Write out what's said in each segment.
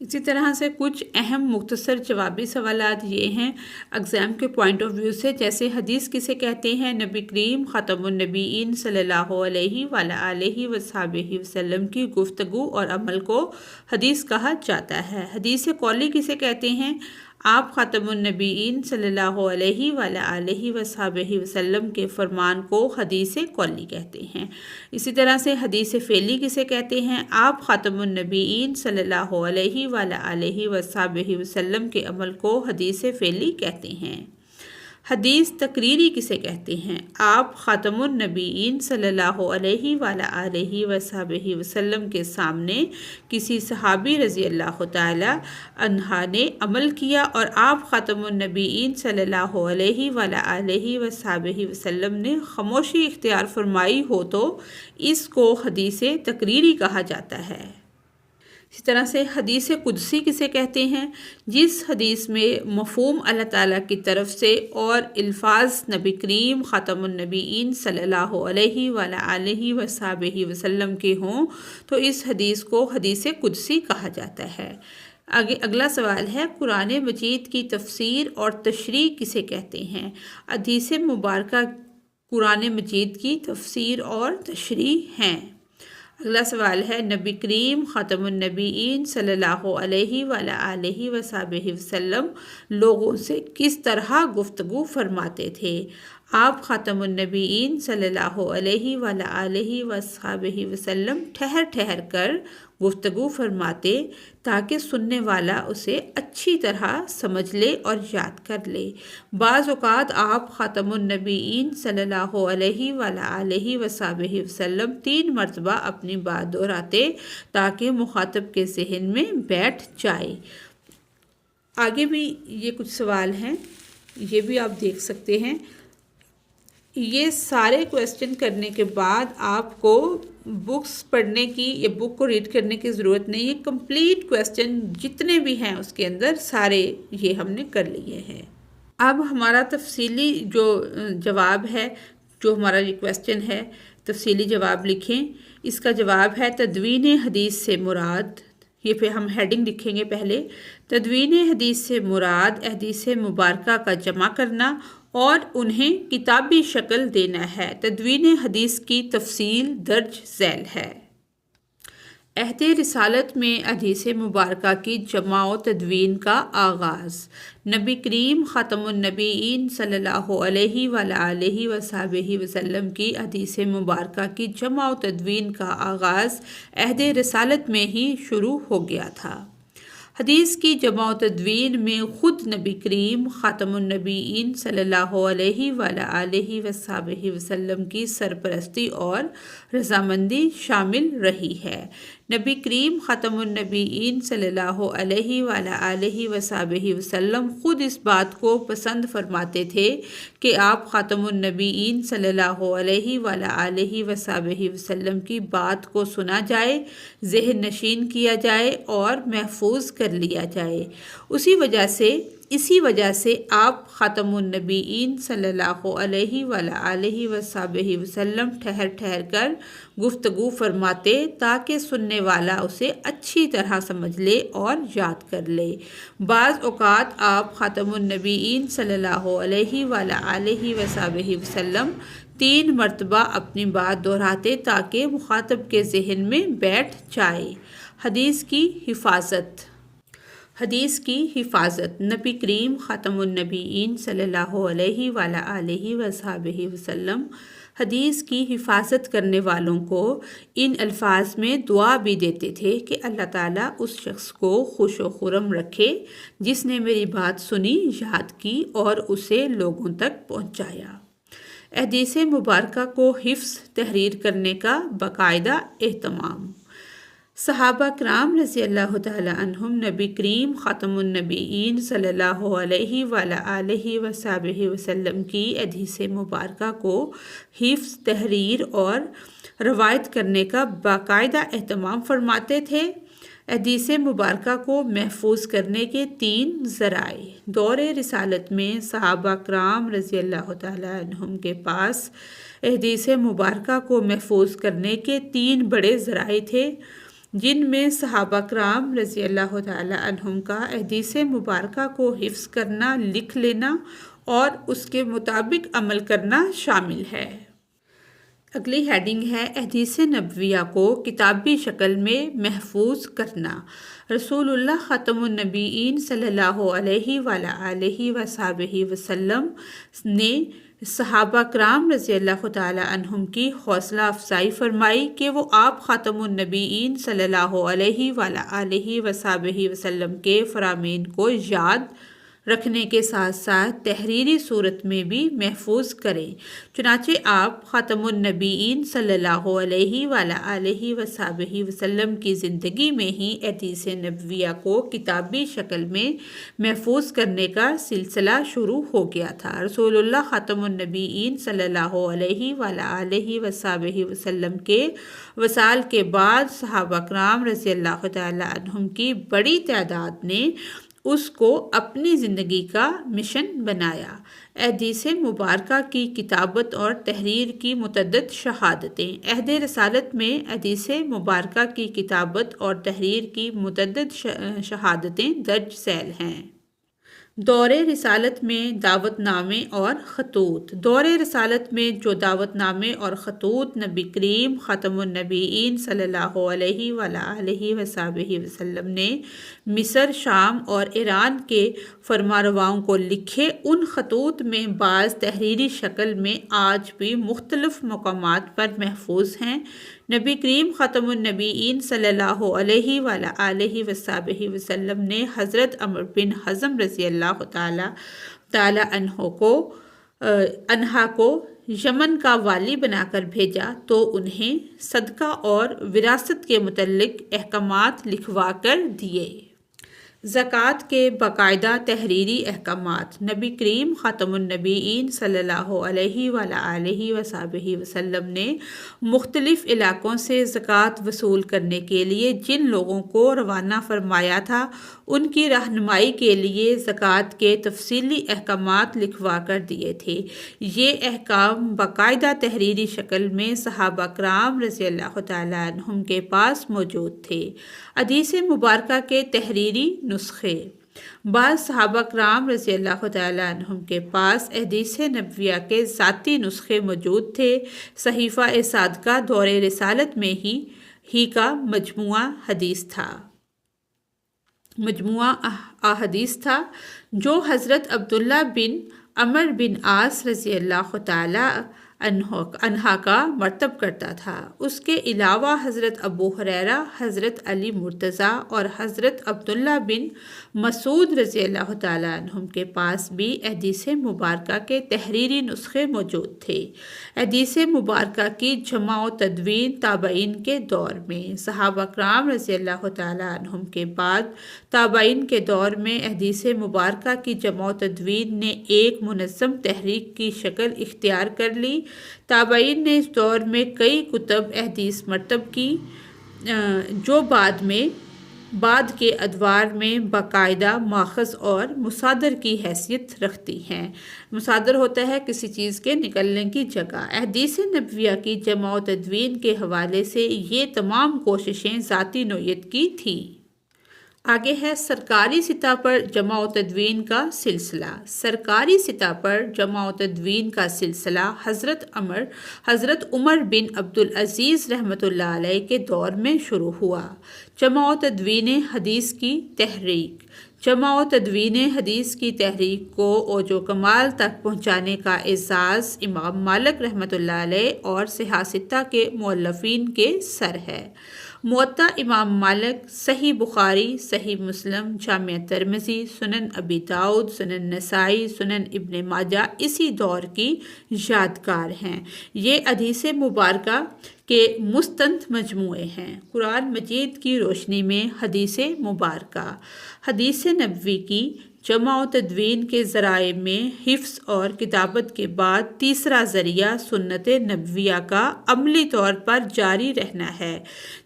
اسی طرح سے کچھ اہم مختصر جوابی سوالات یہ ہیں اگزام کے پوائنٹ آف ویو سے، جیسے حدیث کسے کہتے ہیں؟ نبی کریم خاتم النبیین صلی اللہ علیہ وآلہ وصحبہ وسلم کی گفتگو اور عمل کو حدیث کہا جاتا ہے۔ حدیث قولی کسے کہتے ہیں؟ آپ خاتم النبیین صلی اللہ علیہ وآلہ وصحبہ وسلم کے فرمان کو حدیث قولی کہتے ہیں۔ اسی طرح سے حدیث فعلی کسے کہتے ہیں؟ آپ خاتم النبیین صلی اللہ علیہ وآلہ وصحبہ وسلم کے عمل کو حدیث فعلی کہتے ہیں۔ حدیث تقریری کسے کہتے ہیں؟ آپ خاتم النبیین صلی اللہ علیہ وآلہ وصحبہ وسلم کے سامنے کسی صحابی رضی اللہ تعالی عنہ نے عمل کیا اور آپ خاتم النبیین صلی اللہ علیہ وآلہ وصحبہ وسلم نے خاموشی اختیار فرمائی ہو تو اس کو حدیث تقریری کہا جاتا ہے۔ اسی طرح سے حدیث قدسی کسے کہتے ہیں؟ جس حدیث میں مفہوم اللہ تعالیٰ کی طرف سے اور الفاظ نبی کریم خاتم النبیین صلی اللہ علیہ وآلہ وصحبہ وسلم کے ہوں تو اس حدیث کو حدیث قدسی کہا جاتا ہے۔ اگلا سوال ہے قرآن مجید کی تفسیر اور تشریح کسے کہتے ہیں؟ حدیث مبارکہ قرآن مجید کی تفسیر اور تشریح ہیں۔ اگلا سوال ہے نبی کریم خاتم النبیین صلی اللہ علیہ وآلہ وصحبہ وسلم لوگوں سے کس طرح گفتگو فرماتے تھے؟ آپ خاتم النبیین صلی اللہ علیہ وآلہ وصحبہ وسلم ٹھہر ٹھہر کر گفتگو فرماتے تاکہ سننے والا اسے اچھی طرح سمجھ لے اور یاد کر لے۔ بعض اوقات آپ خاتم النبیین صلی اللہ علیہ وآلہ وصحبہ وسلم 3 مرتبہ اپنی بات دہراتے تاکہ مخاطب کے ذہن میں بیٹھ جائے۔ آگے بھی یہ کچھ سوال ہیں، یہ بھی آپ دیکھ سکتے ہیں۔ یہ سارے کویسچن کرنے کے بعد آپ کو بکس پڑھنے کی یا بک کو ریڈ کرنے کی ضرورت نہیں ہے۔ کمپلیٹ کویسچن جتنے بھی ہیں اس کے اندر سارے یہ ہم نے کر لیے ہیں۔ اب ہمارا تفصیلی جو جواب ہے، جو ہمارا یہ کویسچن ہے، تفصیلی جواب لکھیں۔ اس کا جواب ہے تدوین حدیث سے مراد، یہ پہ ہم ہیڈنگ لکھیں گے پہلے، تدوین حدیث سے مراد احادیث مبارکہ کا جمع کرنا اور انہیں کتابی شکل دینا ہے۔ تدوین حدیث کی تفصیل درج ذیل ہے۔ عہد رسالت میں احادیث مبارکہ کی جمع و تدوین کا آغاز۔ نبی کریم خاتم النبیین صلی اللہ علیہ وآلہ وصحبہ وسلم کی احادیث مبارکہ کی جمع و تدوین کا آغاز عہد رسالت میں ہی شروع ہو گیا تھا۔ حدیث کی جمع و تدوین میں خود نبی کریم خاتم النبیین صلی اللہ علیہ وآلہ وصحبہ وسلم کی سرپرستی اور رضامندی شامل رہی ہے۔ نبی کریم خاتم النبیین صلی اللہ علیہ وآلہ وصحبہ وسلم خود اس بات کو پسند فرماتے تھے کہ آپ خاتم النبیین صلی اللہ علیہ وآلہ وصحبہ وسلم کی بات کو سنا جائے، ذہن نشین کیا جائے اور محفوظ کر لیا جائے۔ اسی وجہ سے آپ خاتم النبیین صلی اللہ علیہ وآلہ وصحبہ وسلم ٹھہر ٹھہر کر گفتگو فرماتے تاکہ سننے والا اسے اچھی طرح سمجھ لے اور یاد کر لے۔ بعض اوقات آپ خاتم النبیین صلی اللہ علیہ وآلہ وصحبہ وسلم 3 مرتبہ اپنی بات دہراتے تاکہ مخاطب کے ذہن میں بیٹھ جائے۔ حدیث کی حفاظت۔ حدیث کی حفاظت۔ نبی کریم خاتم النبیین صلی اللہ علیہ وآلہ وصحبہ وسلم حدیث کی حفاظت کرنے والوں کو ان الفاظ میں دعا بھی دیتے تھے کہ اللہ تعالیٰ اس شخص کو خوش و خرم رکھے جس نے میری بات سنی، یاد کی اور اسے لوگوں تک پہنچایا۔ احادیث مبارکہ کو حفظ تحریر کرنے کا باقاعدہ اہتمام۔ صحابہ کرام رضی اللہ تعالی عنہم نبی کریم خاتم النبیین صلی اللہ علیہ وآلہ وصحبہ وسلم کی احادیث مبارکہ کو حفظ، تحریر اور روایت کرنے کا باقاعدہ اہتمام فرماتے تھے۔ احادیث مبارکہ کو محفوظ کرنے کے 3 ذرائع۔ دور رسالت میں صحابہ کرام رضی اللہ تعالی عنہم کے پاس احادیث مبارکہ کو محفوظ کرنے کے 3 بڑے ذرائع تھے۔ جن میں صحابہ کرام رضی اللہ تعالیٰ عنہم کا احادیث مبارکہ کو حفظ کرنا، لکھ لینا اور اس کے مطابق عمل کرنا شامل ہے۔ اگلی ہیڈنگ ہے احادیث نبویہ کو کتابی شکل میں محفوظ کرنا۔ رسول اللہ خاتم النبیین صلی اللہ علیہ وآلہ وصحبہ وسلم نے صحابہ کرام رضی اللہ تعالیٰ عنہم کی حوصلہ افزائی فرمائی کہ وہ آپ خاتم النبیین صلی اللہ علیہ وآلہ وصحبہ وسلم کے فرامین کو یاد رکھنے کے ساتھ ساتھ تحریری صورت میں بھی محفوظ کریں۔ چنانچہ آپ خاتم النبیین صلی اللہ علیہ وآلہ وصحبہ وسلم کی زندگی میں ہی احادیث نبویہ کو کتابی شکل میں محفوظ کرنے کا سلسلہ شروع ہو گیا تھا۔ رسول اللہ خاتم النبیین صلی اللہ علیہ وآلہ وصحبہ وسلم کے وصال کے بعد صحابہ کرام رضی اللہ تعالیٰ عنہم کی بڑی تعداد نے اس کو اپنی زندگی کا مشن بنایا۔ احادیث مبارکہ کی کتابت اور تحریر کی متعدد شہادتیں۔ عہد رسالت میں احادیث مبارکہ کی کتابت اور تحریر کی متعدد شہادتیں درج ذیل ہیں۔ دور رسالت میں دعوت نامے اور خطوط۔ دور رسالت میں جو دعوت نامے اور خطوط نبی کریم خاتم النبیین صلی اللہ علیہ وآلہ وصحبہ وسلم نے مصر، شام اور ایران کے فرمانرواؤں کو لکھے، ان خطوط میں بعض تحریری شکل میں آج بھی مختلف مقامات پر محفوظ ہیں۔ نبی کریم خاتم النبیین صلی اللہ علیہ وآلہ وصحبہ وسلم نے حضرت عمرو بن حزم رضی اللہ تعالیٰ عنہ کو یمن کا والی بنا کر بھیجا تو انہیں صدقہ اور وراثت کے متعلق احکامات لکھوا کر دیے۔ زکوٰۃ کے باقاعدہ تحریری احکامات۔ نبی کریم خاتم النبیین صلی اللہ علیہ وآلہ وصحبہ وسلم نے مختلف علاقوں سے زکوٰۃ وصول کرنے کے لیے جن لوگوں کو روانہ فرمایا تھا، ان کی رہنمائی کے لیے زکوٰۃ کے تفصیلی احکامات لکھوا کر دیے تھے۔ یہ احکام باقاعدہ تحریری شکل میں صحابہ کرام رضی اللہ تعالیٰ عنہم کے پاس موجود تھے۔ احادیث مبارکہ کے تحریری نسخے۔ بعض صحابہ کرام رضی اللہ تعالیٰ عنہم کے پاس احادیث نبویہ کے ذاتی نسخے موجود تھے۔ صحیفہ صادقہ دور رسالت میں ہی کا مجموعہ احادیث تھا جو حضرت عبداللہ بن عمرو بن عاص رضی اللہ تعالیٰ عنہ کا مرتب کرتا تھا۔ اس کے علاوہ حضرت ابو ہریرہ، حضرت علی مرتضیٰ اور حضرت عبداللہ بن مسعود رضی اللہ تعالیٰ عنہم کے پاس بھی احادیث مبارکہ کے تحریری نسخے موجود تھے۔ احادیث مبارکہ کی جمع و تدوین تابعین کے دور میں۔ صحابہ کرام رضی اللہ تعالیٰ عنہم کے بعد تابعین کے دور میں احادیث مبارکہ کی جمع و تدوین نے ایک منظم تحریک کی شکل اختیار کر لی۔ تابعین نے اس دور میں کئی کتب احادیث مرتب کی جو بعد کے ادوار میں باقاعدہ ماخذ اور مصادر کی حیثیت رکھتی ہیں۔ مصادر ہوتا ہے کسی چیز کے نکلنے کی جگہ۔ احادیث نبویہ کی جمع و تدوین کے حوالے سے یہ تمام کوششیں ذاتی نوعیت کی تھیں۔ آگے ہے سرکاری سطح پر جمع و تدوین کا سلسلہ۔ سرکاری سطح پر جمع و تدوین کا سلسلہ حضرت عمر بن عبدالعزیز رحمۃ اللہ علیہ کے دور میں شروع ہوا۔ جمع و تدوین حدیث کی تحریک۔ جمع و تدوین حدیث کی تحریک کو اوج و کمال تک پہنچانے کا اعزاز امام مالک رحمۃ اللہ علیہ اور صحاح ستہ کے مؤلفین کے سر ہے۔ موطا امام مالک، صحیح بخاری، صحیح مسلم، جامع ترمذی، سنن ابی داؤد، سنن نسائی، سنن ابن ماجہ اسی دور کی یادگار ہیں۔ یہ احادیث مبارکہ کے مستند مجموعے ہیں۔ قرآن مجید کی روشنی میں حدیث مبارکہ۔ حدیث نبوی کی جمع و تدوین کے ذرائع میں حفظ اور کتابت کے بعد تیسرا ذریعہ سنت نبویہ کا عملی طور پر جاری رہنا ہے،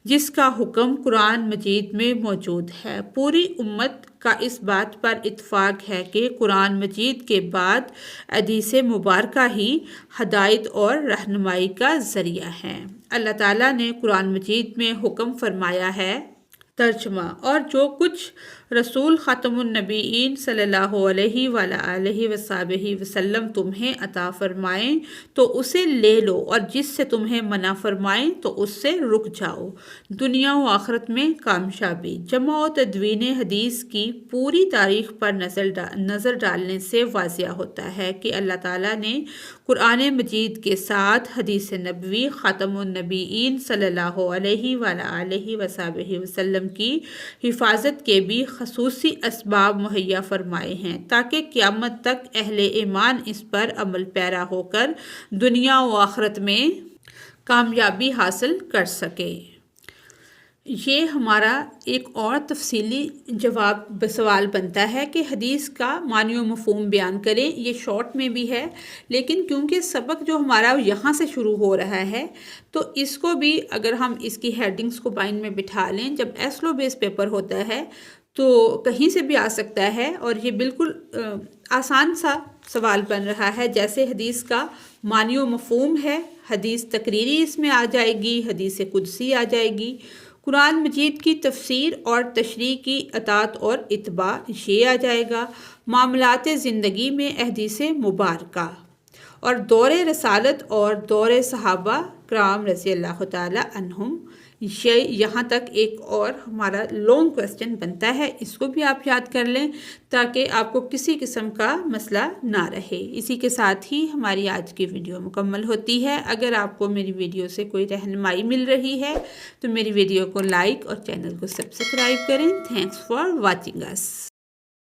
جس کا حکم قرآن مجید میں موجود ہے۔ پوری امت کا اس بات پر اتفاق ہے کہ قرآن مجید کے بعد حدیث مبارکہ ہی ہدایت اور رہنمائی کا ذریعہ ہے۔ اللہ تعالیٰ نے قرآن مجید میں حکم فرمایا ہے، ترجمہ: اور جو کچھ رسول خاتم النبیین صلی اللہ علیہ وآلہ وصحبہ وسلم تمہیں عطا فرمائیں تو اسے لے لو، اور جس سے تمہیں منع فرمائیں تو اس سے رک جاؤ۔ دنیا و آخرت میں کامیابی۔ جمع و تدوین حدیث کی پوری تاریخ پر نظر ڈالنے سے واضح ہوتا ہے کہ اللہ تعالیٰ نے قرآن مجید کے ساتھ حدیث نبوی خاتم النبیین صلی اللہ علیہ وآلہ وصحبہ وسلم کی حفاظت کے بھی خصوصی اسباب مہیا فرمائے ہیں تاکہ قیامت تک اہل ایمان اس پر عمل پیرا ہو کر دنیا و آخرت میں کامیابی حاصل کر سکے۔ یہ ہمارا ایک اور تفصیلی جواب سوال بنتا ہے کہ حدیث کا معنی و مفہوم بیان کریں۔ یہ شارٹ میں بھی ہے، لیکن کیونکہ سبق جو ہمارا یہاں سے شروع ہو رہا ہے تو اس کو بھی اگر ہم اس کی ہیڈنگز کو مائنڈ میں بٹھا لیں، جب ایسلو بیس پیپر ہوتا ہے تو کہیں سے بھی آ سکتا ہے، اور یہ بالکل آسان سا سوال بن رہا ہے۔ جیسے حدیث کا معنی و مفہوم ہے، حدیث تقریری اس میں آ جائے گی، حدیث قدسی آ جائے گی، قرآن مجید کی تفسیر اور تشریح کی اطاعت اور اتباع یہ آ جائے گا، معاملات زندگی میں احادیث مبارکہ، اور دور رسالت اور دور صحابہ کرام رضی اللہ تعالی عنہم۔ یہاں تک ایک اور ہمارا لانگ کوسچن بنتا ہے، اس کو بھی آپ یاد کر لیں تاکہ آپ کو کسی قسم کا مسئلہ نہ رہے۔ اسی کے ساتھ ہی ہماری آج کی ویڈیو مکمل ہوتی ہے۔ اگر آپ کو میری ویڈیو سے کوئی رہنمائی مل رہی ہے تو میری ویڈیو کو لائک اور چینل کو سبسکرائب کریں۔ Thanks for watching us.